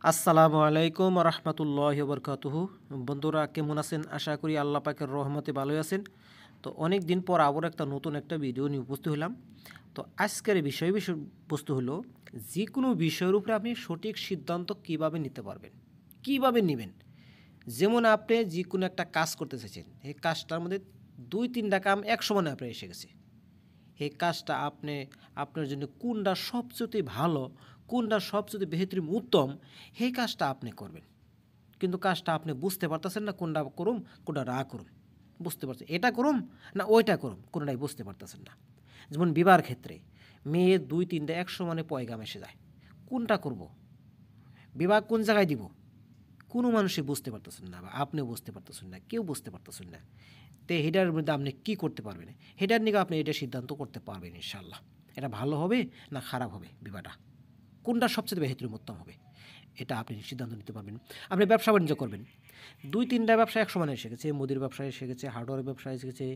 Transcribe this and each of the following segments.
আসসালামু আলাইকুম রহমতুল্লাহি বরকাতুহু। বন্ধুরা কেমন আছেন? আশা করি আল্লাহ পাকের রহমতে ভালোই আছেন। তো অনেক দিন পর আবার নতুন একটা ভিডিও নিয়ে উপস্থিত হলাম। তো আজকের বস্তু হলো যে কোনো বিষয়ের উপরে আপনি সঠিক সিদ্ধান্ত কিভাবে নিতে পারবেন, কিভাবে নেবেন। যেমন আপনি যে কোনো একটা কাজ করতে চাইছেন, এই কাজটার মধ্যে 2-3টা কাম এক সমানে আপনার এসে গেছে। এই কাজটা আপনার জন্য কোনটা সবচেয়ে ভালো, কোনটা সবচেয়ে বেহতরিন উত্তম, এই কাজটা আপনি করবেন। কিন্তু কাজটা আপনি বুঝতে পারতেছেন না কোনটা করুম কোনটা না করুম। বুঝতে পারছেন এটা করুম না ওইটা করুম, কোনটাই বুঝতে পারতেছেন না। যেমন বিবাহের ক্ষেত্রে মেয়ে 2-3টা এক সমানে পয়গাম এসে যায়, কোনটা করব, বিবাহ কোন জায়গায় দিব, কোনো মানুষই বুঝতে পারতেছেন না, বা আপনিও বুঝতে পারতেছেন না, কেউ বুঝতে পারতেছেন না। তো হেডার মধ্যে আপনি কী করতে পারবেন? হেডার নিয়ে আপনি এটা সিদ্ধান্ত করতে পারবেন ইনশাল্লাহ। এটা ভালো হবে না খারাপ হবে, বিবাহটা কোনটা সবচেয়ে বেহতরিন উত্তম হবে, এটা আপনি সিদ্ধান্ত নিতে পারবেন। আপনি ব্যবসা বাণিজ্য করবেন, 2-3টা ব্যবসা এক সমানে এসে গেছে। মুদির ব্যবসায় এসে গেছে, হার্ডওয়্যার ব্যবসায় এসে গেছে,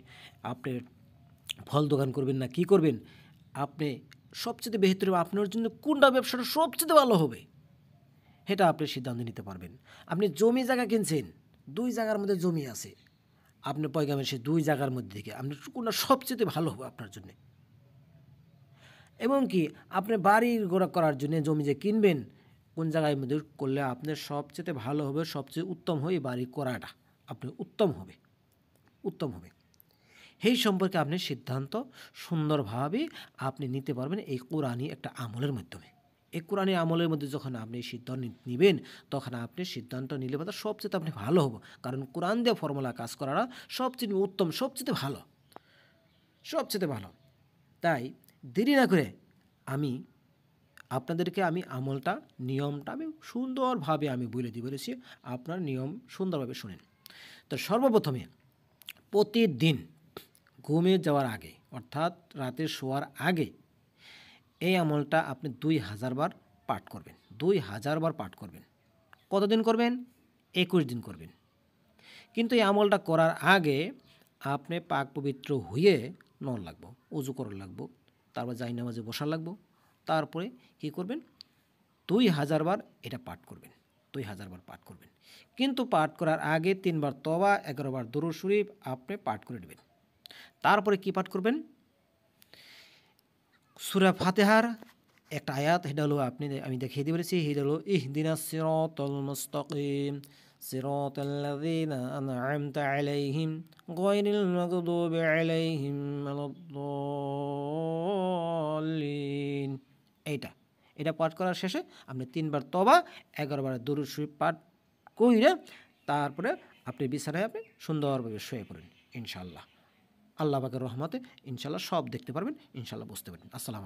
আপনি ফল দোকান করবেন না কি করবেন, আপনি সবচেয়ে বেহতরিন আপনার জন্য কোনটা ব্যবসাটা সবচেয়ে ভালো হবে, এটা আপনি সিদ্ধান্ত নিতে পারবেন। আপনি জমি জায়গা কিনছেন, 2 জায়গার মধ্যে জমি আছে, আপনি পয়গামের সে 2 জায়গার মধ্যে থেকে আপনি কোনটা সবচেয়ে ভালো হবে আপনার জন্য। এবং কি আপনি বাড়ি ঘোড়া করার জন্য জমি যে কিনবেন, কোন জায়গায় মধ্যে করলে আপনার সবচেয়ে ভালো হবে, সবচেয়ে উত্তম হবে, বাড়ি করাটা আপনি উত্তম হবে, উত্তম হবে। এই সম্পর্কে আপনি সিদ্ধান্ত সুন্দরভাবে আপনি নিতে পারবেন এই কোরআনী একটা আমলের মাধ্যমে। এই কোরআনী আমলের মধ্যে যখন আপনি সিদ্ধান্ত নেবেন, তখন আপনি সিদ্ধান্ত নিলে পরে সবচেয়ে আপনি ভালো হবো। কারণ কোরআন দিয়ে ফর্মুলা কাজ করাটা সবচেয়ে উত্তম, সবচেয়ে ভালো, সবচেয়ে ভালো। তাই দেরি না করে আমি আপনাদেরকে আমলটা, নিয়মটা আমি সুন্দরভাবে বলে দিয়ে বলেছি। আপনার নিয়ম সুন্দরভাবে শুনেন। তো সর্বপ্রথমে প্রতিদিন ঘুমিয়ে যাওয়ার আগে, অর্থাৎ রাতে শোয়ার আগে, এই আমলটা আপনি 2000 বার পাঠ করবেন। 2000 বার পাঠ করবেন। কতদিন করবেন? 21 দিন করবেন। কিন্তু এই আমলটা করার আগে আপনি পাক পবিত্র হয়ে নন লাগবো, উজু করা লাগবো, তারপর জায়নামাজে বসা লাগবো। তারপরে কি করবেন? 2000 বার এটা পাঠ করবেন। 2000 বার পাঠ করবেন। কিন্তু পাঠ করার আগে 3 বার তওবা, 11 বার দরুদ শরীফ আপনি পাঠ করে নেবেন। তারপরে কি পাঠ করবেন? সূরা ফাতিহার একটা আয়াত, এটা হলো আমি দেখিয়ে দিয়ে বলেছি, এটা হলো ইহদিনাস সিরাতাল মুস্তাকিম সিরাতাল্লাযীনা আন'আমতা আলাইহিম গায়রিল মাগদুবি আলাইহিম ওয়ালাদ-দাল্লিন। এটা পাঠ করার শেষে আপনি 3 বার তওবা, 11 বার দরুদ শরীফ পাঠ কইরা তারপরে আপনি বিছানায় সুন্দরভাবে শুয়ে পড়েন ইনশাআল্লাহ। আল্লাহ পাকের রহমতে ইনশাআল্লাহ সব দেখতে পারবেন, ইনশাআল্লাহ বুঝতে পারবেন। আসসালামু আলাইকুম।